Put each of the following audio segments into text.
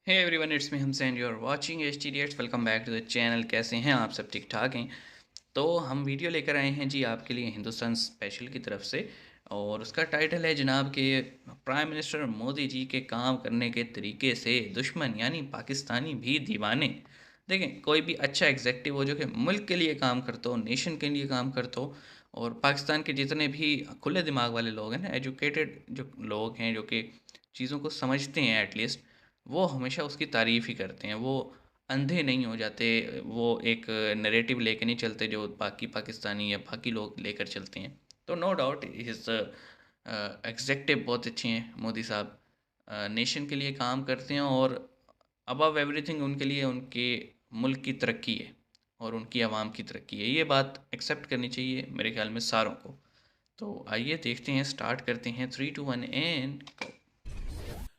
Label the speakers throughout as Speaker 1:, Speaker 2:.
Speaker 1: Hey everyone, it's me हमसेन, you are watching H T D एट्स। Welcome back to the channel. कैसे हैं आप सब? ठीक ठाक हैं? तो हम वीडियो लेकर आए हैं जी आपके लिए हिंदुस्तान स्पेशल की तरफ से, और उसका टाइटल है जनाब के प्राइम मिनिस्टर मोदी जी के काम करने के तरीके से दुश्मन यानी पाकिस्तानी भी दीवाने। देखें, कोई भी अच्छा एग्जेक्टिव हो जो कि मुल्क के लिए काम करता हो, नेशन के लिए काम करता हो, और पाकिस्तान के जितने भी खुले दिमाग वाले लोग हैं ना, एजुकेटेड जो लोग हैं, जो कि चीज़ों को समझते हैं एटलीस्ट, वो हमेशा उसकी तारीफ़ ही करते हैं। वो अंधे नहीं हो जाते, वो एक नैरेटिव लेके नहीं चलते जो बाकी पाकिस्तानी या बाकी लोग लेकर चलते हैं। तो नो डाउट हिज एग्जेक्टिव बहुत अच्छे हैं मोदी साहब। नेशन के लिए काम करते हैं, और अबव एवरीथिंग उनके लिए उनके मुल्क की तरक्की है और उनकी आवाम की तरक्की है। ये बात एक्सेप्ट करनी चाहिए मेरे ख्याल में सारों को। तो आइए देखते हैं, स्टार्ट करते हैं। 3 2 1 एंड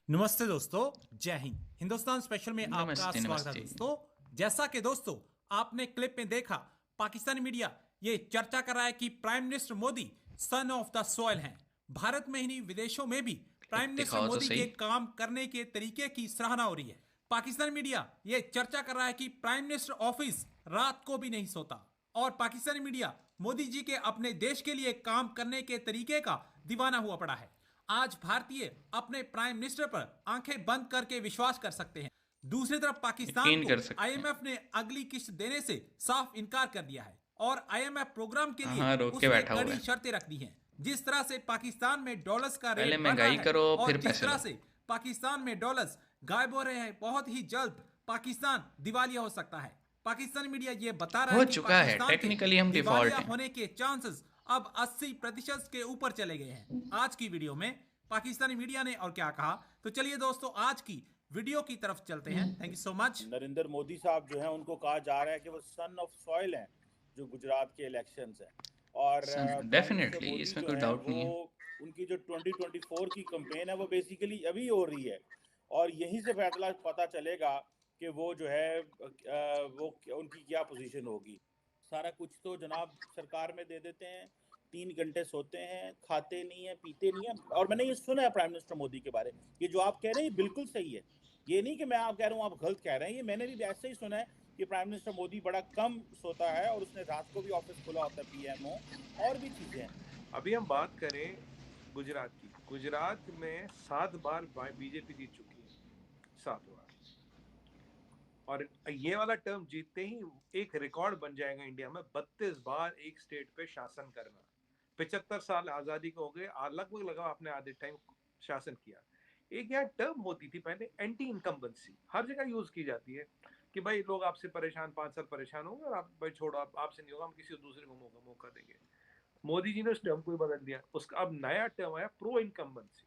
Speaker 2: नमस्ते दोस्तों, जय हिंद। हिंदुस्तान स्पेशल में आपका
Speaker 1: नमस्ते
Speaker 2: स्वागत है
Speaker 1: नमस्ते।
Speaker 2: दोस्तों। जैसा कि दोस्तों आपने क्लिप में देखा, पाकिस्तानी मीडिया ये चर्चा कर रहा है कि prime minister Modi son of the soil हैं। भारत में ही नहीं, विदेशों में भी प्राइम
Speaker 1: क्लिप
Speaker 2: मिनिस्टर
Speaker 1: दिखाओ तो
Speaker 2: मोदी
Speaker 1: सही।
Speaker 2: के काम करने के तरीके की सराहना हो रही है। पाकिस्तानी मीडिया ये चर्चा कर रहा है कि प्राइम मिनिस्टर ऑफिस रात को भी नहीं सोता, और पाकिस्तानी मीडिया मोदी जी के अपने देश के लिए काम करने के तरीके का दीवाना हुआ पड़ा है। आज भारतीय अपने प्राइम मिनिस्टर पर आंखें बंद करके विश्वास कर सकते हैं। दूसरी तरफ पाकिस्तान
Speaker 1: यकीन
Speaker 2: को
Speaker 1: कर सकते हैं।
Speaker 2: आईएमएफ ने अगली किस्त देने से साफ इनकार कर दिया है, और आईएमएफ प्रोग्राम के लिए
Speaker 1: हाँ, रोक के
Speaker 2: उसने
Speaker 1: बैठा हुआ
Speaker 2: कड़ी
Speaker 1: है।
Speaker 2: शर्तें रख दी हैं। जिस तरह से पाकिस्तान में डॉलर्स का
Speaker 1: पहले
Speaker 2: रेट बढ़ रहा
Speaker 1: महंगाई
Speaker 2: है,
Speaker 1: करो, फिर
Speaker 2: और जिस
Speaker 1: पैसे
Speaker 2: तरह
Speaker 1: लो।
Speaker 2: से पाकिस्तान में डॉलर्स गायब हो रहे हैं, बहुत ही जल्द पाकिस्तान दिवालिया हो सकता है। पाकिस्तानी मीडिया ये बता रहा
Speaker 1: हो
Speaker 2: है कि
Speaker 1: चुका है,
Speaker 2: पाकिस्तान के
Speaker 1: टेक्निकली हम
Speaker 2: दिवालिया
Speaker 1: डिफ़ॉल्ट हैं।
Speaker 2: होने के चांसेस अब 80% के ऊपर चले गए हैं। आज की वीडियो में पाकिस्तानी मीडिया ने और क्या कहा, तो चलिए दोस्तों आज की वीडियो की तरफ चलते हैं। Thank you so much.
Speaker 3: Narendra Modi साहब जो हैं उनको कहा जा रहा है कि वो सन ऑफ सॉइल हैं जो गुजरात के इलेक्शंस हैं। और प्राइम मिनिस्टर
Speaker 1: डेफिनेटली,
Speaker 3: मोदी
Speaker 1: इसमें
Speaker 3: जो
Speaker 1: कोई
Speaker 3: हैं
Speaker 1: डाउट
Speaker 3: वो
Speaker 1: नहीं है।
Speaker 3: उनकी जो 2024 की कंपेन है वो बेसिकली अभी हो रही है। और यहीं से फैसला पता चलेगा कि वो जो है वो उनकी क्या पोजीशन होगी। सारा कुछ तो जनाब सरकार में दे देते हैं, 3 घंटे सोते हैं, खाते नहीं है, पीते नहीं है। और मैंने ये सुना है प्राइम मिनिस्टर मोदी के बारे, ये जो आप कह रहे हैं ये बिल्कुल सही है। ये नहीं कि मैं आप कह रहा हूँ आप गलत कह रहे हैं, ये मैंने भी ऐसे ही सुना है कि प्राइम मिनिस्टर मोदी बड़ा कम सोता है और उसने रात को भी ऑफिस खुला होता है, पीएमओ और भी चीजें हैं।
Speaker 4: अभी हम बात करें गुजरात की। गुजरात में 7 बार बीजेपी जीत चुकी है, 7 बार। और ये वाला टर्म जीतते ही एक रिकॉर्ड बन जाएगा इंडिया में, 32 बार एक स्टेट पे शासन करना। 75 साल आजादी को हो गए, लगभग लगा आपने आधे टाइम शासन किया। एक यहाँ टर्म होती थी पहले, एंटी इनकम्बेंसी, हर जगह यूज की जाती है कि भाई लोग आपसे परेशान, 5 साल परेशान होंगे और आप भाई छोड़ो, आपसे नहीं होगा, हम किसी दूसरे को मौका देंगे। मोदी जी ने उस टर्म को ही बदल दिया। उसका अब नया टर्म आया, प्रो इनकम्बेंसी,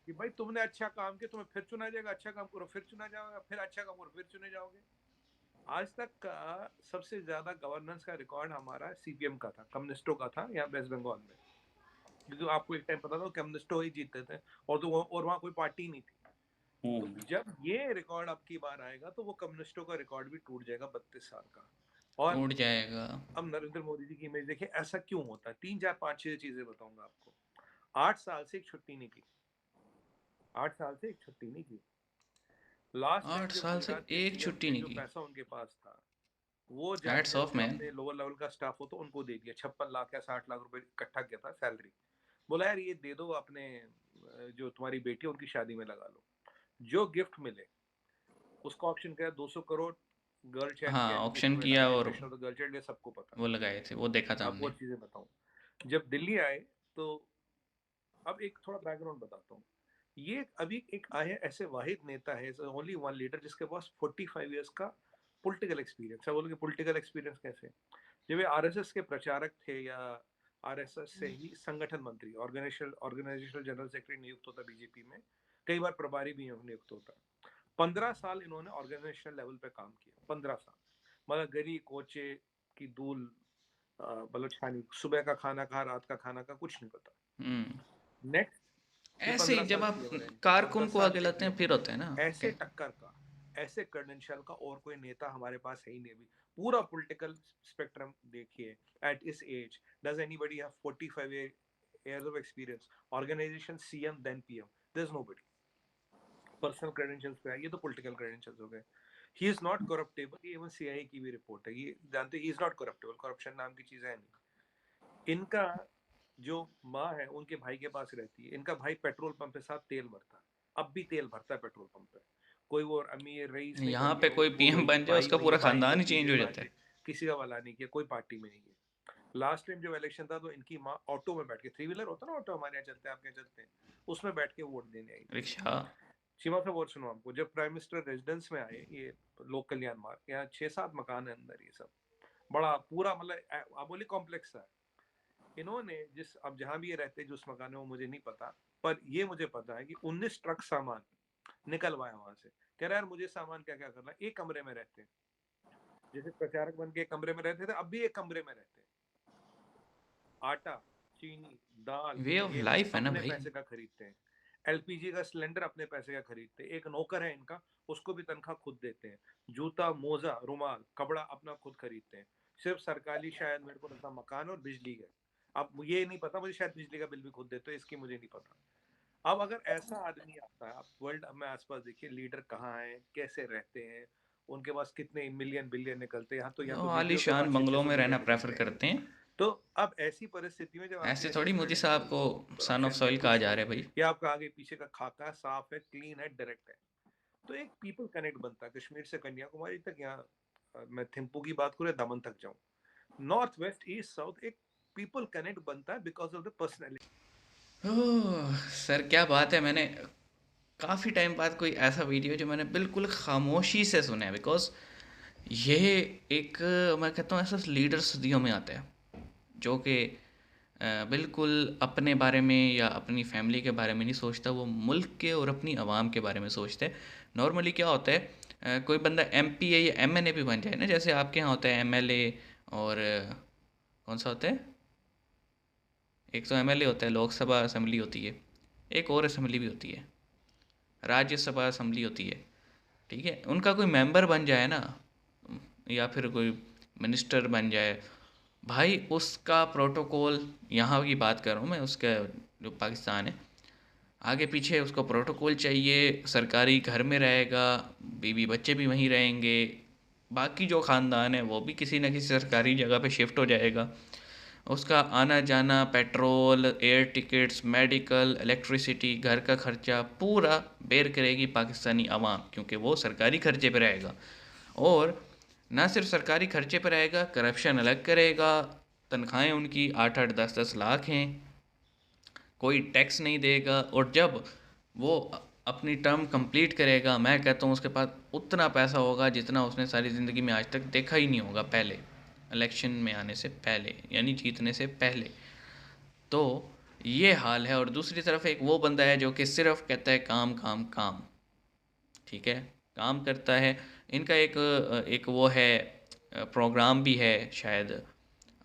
Speaker 4: कि भाई तुमने अच्छा काम किया, तुम्हें फिर चुना जाएगा, अच्छा काम करो फिर चुना जाएगा, फिर अच्छा काम करो फिर चुने जाओगे। आज तक का सबसे ज्यादा गवर्नेंस का रिकॉर्ड हमारा सीपीएम का था, कम्युनिस्टों का था यहाँ वेस्ट बंगाल में, क्योंकि आपको एक टाइम पता था कम्युनिस्टों ही जीतते थे, और वहां कोई पार्टी नहीं थी। तो जब ये रिकॉर्ड अब की बार आएगा तो वो कम्युनिस्टों का रिकॉर्ड भी टूट जाएगा, 32 साल का। और
Speaker 1: टूट जाएगा।
Speaker 4: अब नरेंद्र मोदी जी की इमेज देखिए, ऐसा क्यों होता है। 3 4 5 6 चीजें बताऊंगा आपको। 8 साल से एक छुट्टी नहीं की, 8 साल से एक छुट्टी नहीं की। लास्ट टाइम
Speaker 1: आठ
Speaker 4: जब
Speaker 1: साल से
Speaker 4: गुजरात के
Speaker 1: एक
Speaker 4: सीएम
Speaker 1: छुट्टी
Speaker 4: थे,
Speaker 1: नहीं
Speaker 4: जो
Speaker 1: की।
Speaker 4: पैसा उनके पास था वो
Speaker 1: हैट्स
Speaker 4: जाके
Speaker 1: ऑफ
Speaker 4: जो
Speaker 1: मैन।
Speaker 4: अपने लोअर लेवल का स्टाफ हो तो उनको दे दिया। 56 लाख या 60 लाख रुपए इकट्ठा किया था सैलरी। बोला यार ये दे दो अपने जो तुम्हारी बेटी है उनकी शादी में लगा लो। जो गिफ्ट मिले उसका ऑप्शन किया, 200 करोड़ गर्ल चाइल्ड
Speaker 1: हाँ,
Speaker 4: के
Speaker 1: ऑक्शन
Speaker 4: एजुकेशन में
Speaker 1: किया
Speaker 4: लगाए,
Speaker 1: और
Speaker 4: नेशनल गर्ल चाइल्ड, ये सबको पता।
Speaker 1: वो लगाए थे, वो देखा था
Speaker 4: अब वो
Speaker 1: हमने।
Speaker 4: चीजें बताऊं। जब दिल्ली आए तो अब एक थोड़ा बैकग्राउंड बताता हूँ। ये अभी एक आए ऐसे वाहिद नेता है, ओनली वन लीडर, जिसके पास 45 ईयर्स का पॉलिटिकल एक्सपीरियंस है। बोलोगे पॉलिटिकल एक्सपीरियंस कैसे? जब ये आरएसएस के प्रचारक थे या आरएसएस से ही संगठन मंत्री, ऑर्गेनाइजेशनल जनरल सेक्रेटरी नियुक्त होता बीजेपी में, कई बार प्रभारी भी नियुक्त होता। 15 साल इन्होंने ऑर्गेनाइजेशनल लेवल पे काम किया, 15 साल। मतलब गरी कोचे की दूल, बलोचानी, सुबह का खाना कहा, रात का खाना का कुछ नहीं पता।
Speaker 1: हम्म।
Speaker 4: नेक्स्ट, ये
Speaker 1: ऐसे ही
Speaker 4: 15
Speaker 1: जब
Speaker 4: साल
Speaker 1: आप
Speaker 4: सीएम रहे, अब
Speaker 1: कारकुन
Speaker 4: 10
Speaker 1: को
Speaker 4: साल
Speaker 1: आगे
Speaker 4: के
Speaker 1: लाते हैं
Speaker 4: पीएम।
Speaker 1: फिर होता है ना।
Speaker 4: ऐसे टक्कर का, ऐसे क्रेडेंशियल का और कोई नेता हमारे पास है ही नहीं अभी। पूरा पॉलिटिकल स्पेक्ट्रम देखिए, एट इस age does anybody have 45 years of experience, organization CM then PM? There's nobody. Personal credentials पे है, ये तो पॉलिटिकल क्रेडेंशियल्स हो गए। ही इज नॉट करप्टेबल, ये इवन सीआईए की भी रिपोर्ट है, ये जानते ही इज नॉट करप्टेबल, करप्शन नाम की चीज है नहीं। इनका जो माँ है उनके भाई के पास रहती है, इनका भाई पेट्रोल पंप पे साथ तेल भरता है, अब भी तेल भरता है पेट्रोल पंप पे। कोई वो अमीर रईस नहीं बन
Speaker 1: यहाँ पे
Speaker 4: गया,
Speaker 1: कोई
Speaker 4: वो
Speaker 1: पीएम
Speaker 4: वही
Speaker 1: बन जाए
Speaker 4: भाई
Speaker 1: उसका
Speaker 4: वही
Speaker 1: पूरा
Speaker 4: भाई
Speaker 1: खानदान ही
Speaker 4: वही
Speaker 1: चेंज हो जाता
Speaker 4: बीरबाजी,
Speaker 1: है।
Speaker 4: किसी का वाला नहीं किया, कोई पार्टी में नहीं किया। लास्ट टाइम जब इलेक्शन था तो इनकी माँ ऑटो में बैठ के, 3 व्हीलर होता ना ऑटो, हमारे यहाँ चलते हैं आपके यहाँ चलते हैं, उसमें बैठ के वोट देने आई थी।
Speaker 1: रिक्शा।
Speaker 4: सीमा से वोट सुनो आपको, जब प्राइम मिनिस्टर रेजिडेंस में आए, ये लोक कल्याण मार्ग, यहाँ 6-7 मकान है अंदर, ये सब बड़ा पूरा मतलब आबोली कॉम्प्लेक्स है। इन्होंने जिस, अब जहां भी ये रहते हैं, जो उस मकान में, वो मुझे नहीं पता, पर ये मुझे पता है कि 19 ट्रक सामान निकलवाया वहां से। कह रहा यार मुझे सामान क्या क्या करना है, एक कमरे में रहते हैं, जैसे प्रचारक बन के एक कमरे में रहते थे, अब भी एक कमरे में रहते हैं। आटा, चीनी, दाल,
Speaker 1: वे ऑफ
Speaker 4: गेहूं
Speaker 1: लाइफ है ना
Speaker 4: अपने
Speaker 1: भाई।
Speaker 4: पैसे का खरीदते हैं। एलपीजी का सिलेंडर अपने पैसे का खरीदते हैं। एक नौकर है इनका, उसको भी तनख्वाह खुद देते हैं। जूता, मोजा, रुमाल, कपड़ा अपना खुद खरीदते हैं। सिर्फ सरकारी शायद मेरे को लगता मकान और बिजली है। अब ये नहीं पता मुझे, शायद बिजली का बिल भी खुद देते हो, इसकी मुझे नहीं पता। अब अगर ऐसा आदमी आता है, आप वर्ल्ड में आसपास देखिए लीडर कहाँ हैं, कैसे रहते हैं, उनके पास कितने मिलियन बिलियन निकलते हैं। यहाँ तो वीडियो के
Speaker 1: आलीशान
Speaker 4: बाद
Speaker 1: बंगलों
Speaker 4: 600
Speaker 1: में रहना
Speaker 4: मिलियन
Speaker 1: प्रेफर
Speaker 4: निकलते हैं।
Speaker 1: करते हैं।
Speaker 4: तो अब ऐसी परिस्थिति में जब आपके
Speaker 1: ऐसे
Speaker 4: ऐसे
Speaker 1: थोड़ी मोदी साहब
Speaker 4: क्रेडेंशियल्स
Speaker 1: को
Speaker 4: हो,
Speaker 1: सन ऑफ
Speaker 4: करप्शन में
Speaker 1: सॉइल कहा
Speaker 4: कुछ
Speaker 1: जा
Speaker 4: हो,
Speaker 1: रहा है भाई।
Speaker 4: या आपका आगे पीछे का खाका साफ है, क्लीन है, डायरेक्ट है, तो एक पीपल कनेक्ट बनता है। कश्मीर से कन्याकुमारी तक, यहाँ मैं थिम्पू की बात करूँ, दमन तक जाऊँ, नॉर्थ वेस्ट ईस्ट साउथ, एक पीपल कनेक्ट बनता है because of the personality.
Speaker 1: Oh sir क्या बात है। मैंने काफ़ी टाइम बाद कोई ऐसा वीडियो जो मैंने बिल्कुल खामोशी से सुना है, बिकॉज ये एक, मैं कहता हूँ ऐसा लीडर सदियों में आता है जो कि बिल्कुल अपने बारे में या अपनी फैमिली के बारे में नहीं सोचता, वो मुल्क के और अपनी आवाम के बारे में सोचता है। नॉर्मली क्या होता है, कोई बंदा एमपी है या एमएनए भी बन जाए ना, जैसे आपके यहाँ होता है एमएलए, और कौन सा होता है, एक तो एमएलए होता है, लोकसभा असेंबली होती है, एक और असेंबली भी होती है, राज्यसभा असेंबली होती है, ठीक है। उनका कोई मेंबर बन जाए ना, या फिर कोई मिनिस्टर बन जाए, भाई उसका प्रोटोकॉल, यहाँ की बात कर रहा हूँ मैं, उसका जो पाकिस्तान है, आगे पीछे उसको प्रोटोकॉल चाहिए, सरकारी घर में रहेगा, बीवी बच्चे भी वहीं रहेंगे, बाकी जो ख़ानदान है वो भी किसी न किसी सरकारी जगह पे शिफ्ट हो जाएगा। उसका आना जाना, petrol, air tickets, medical, electricity, घर का खर्चा पूरा बेयर करेगी पाकिस्तानी आवाम, क्योंकि वो सरकारी खर्चे पे रहेगा। और ना सिर्फ सरकारी खर्चे पे रहेगा, करप्शन अलग करेगा, तनख्वाहें उनकी 8-8 10-10 लाख हैं, कोई टैक्स नहीं देगा। और जब वो अपनी टर्म कंप्लीट करेगा, मैं कहता हूँ उसके पास उतना पैसा होगा जितना उसने सारी ज़िंदगी में आज तक देखा ही नहीं होगा पहले, इलेक्शन में आने से पहले, यानी जीतने से पहले। तो ये हाल है। और दूसरी तरफ एक वो बंदा है जो कि सिर्फ कहता है काम काम काम, ठीक है, काम करता है। इनका एक वो है, प्रोग्राम भी है शायद,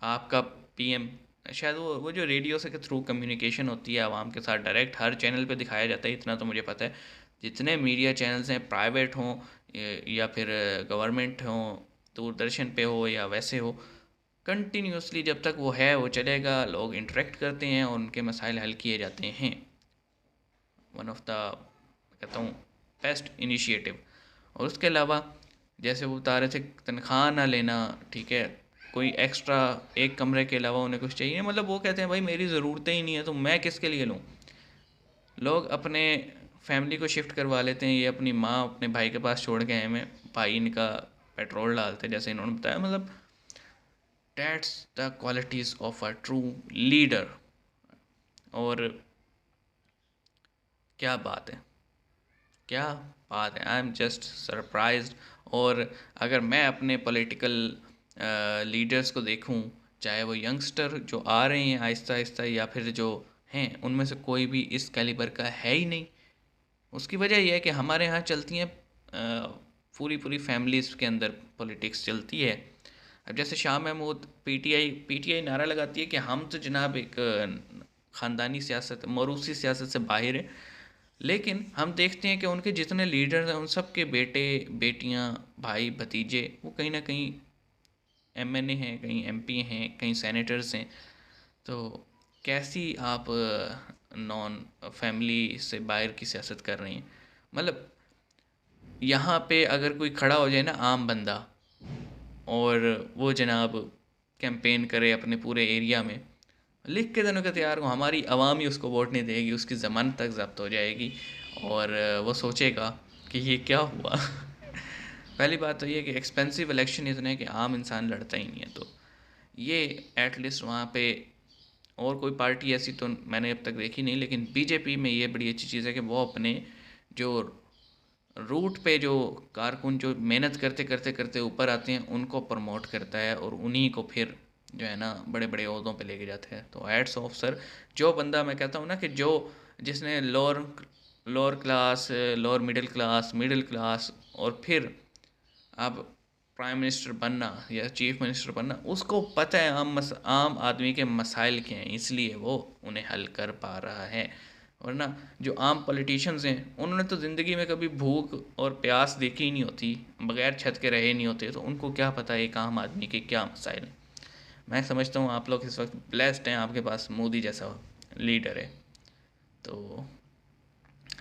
Speaker 1: आपका पीएम, शायद वो जो रेडियो से के थ्रू कम्युनिकेशन होती है आवाम के साथ, डायरेक्ट हर चैनल पे दिखाया जाता है, इतना तो मुझे पता है। जितने मीडिया चैनल्स हैं, प्राइवेट हों या फिर गवर्नमेंट हों, दूरदर्शन पे हो या वैसे हो, कंटिन्यूसली जब तक वो है वो चलेगा, लोग इंटरेक्ट करते हैं और उनके मसाइल हल किए जाते हैं। वन ऑफ द, कहता हूँ, बेस्ट इनिशिएटिव। और उसके अलावा जैसे वो बता रहे थे, तनख्वाह ना लेना, ठीक है, कोई एक्स्ट्रा एक कमरे के अलावा उन्हें कुछ चाहिए, मतलब वो कहते हैं भाई मेरी ज़रूरतें ही नहीं है तो मैं किसके लिए लूँ। लोग अपने फैमिली को शिफ्ट करवा लेते हैं, ये अपनी माँ अपने भाई के पास छोड़ के आए हैं, भाई इनका पेट्रोल डालते हैं, जैसे इन्होंने बताया। मतलब that's the qualities of a true leader. और क्या बात है, क्या बात है, आई एम जस्ट सरप्राइज्ड। और अगर मैं अपने पॉलिटिकल लीडर्स को देखूं, चाहे वो यंगस्टर जो आ रहे हैं आहिस्ता आहिस्ता या फिर जो हैं, उनमें से कोई भी इस कैलिबर का है ही नहीं। उसकी वजह यह है कि हमारे यहाँ चलती हैं पूरी पूरी फैमिलीज़ के अंदर पॉलिटिक्स चलती है। अब जैसे शाह महमूद, पीटीआई नारा लगाती है कि हम तो जनाब एक ख़ानदानी सियासत, मौरूसी सियासत से बाहर है, लेकिन हम देखते हैं कि उनके जितने लीडर हैं उन सब के बेटे बेटियां, भाई भतीजे, वो कहीं ना कहीं एमएनए हैं, कहीं एमपी हैं, कहीं सेनेटर्स हैं। तो कैसी आप नॉन फैमिली से बाहर की सियासत कर रहे हैं। मतलब यहाँ पे अगर कोई खड़ा हो जाए ना आम बंदा, और वो जनाब कैंपेन करे अपने पूरे एरिया में, लिख के देने को तैयार हो, हमारी आवाम ही उसको वोट नहीं देगी, उसकी ज़मानत तक ज़ब्त हो जाएगी और वो सोचेगा कि ये क्या हुआ। पहली बात तो ये कि एक्सपेंसिव इलेक्शन इतने हैं कि आम इंसान लड़ता ही नहीं है, तो ये एटलीस्ट वहाँ पे, और कोई पार्टी ऐसी तो मैंने अब तक देखी नहीं, लेकिन बीजेपी में ये बड़ी अच्छी चीज़ है कि वो अपने जो रूट पे जो कारकुन जो मेहनत करते करते करते ऊपर आते हैं उनको प्रमोट करता है और उन्हीं को फिर जो है ना बड़े बड़े ओहदों पे लेके जाते हैं। तो हैट्स ऑफ सर, जो बंदा मैं कहता हूँ ना कि जो जिसने lower lower class, lower middle class और फिर अब प्राइम मिनिस्टर बनना या चीफ मिनिस्टर बनना, उसको पता है आम आदमी के मसाइल क्या हैं, इसलिए वो उन्हें हल कर पा रहा है। वरना जो आम पॉलिटिशियंस हैं उन्होंने तो ज़िंदगी में कभी भूख और प्यास देखी ही नहीं होती, बगैर छत के रहे नहीं होते, तो उनको क्या पता है एक आम आदमी के क्या मसाइल हैं। मैं समझता हूँ आप लोग इस वक्त ब्लेस्ड हैं, आपके पास मोदी जैसा लीडर है, तो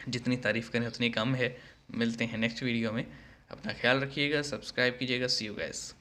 Speaker 1: जितनी तारीफ़ करें उतनी कम है। मिलते हैं नेक्स्ट वीडियो में, अपना ख्याल रखिएगा, सब्सक्राइब कीजिएगा, सी यू गाइस।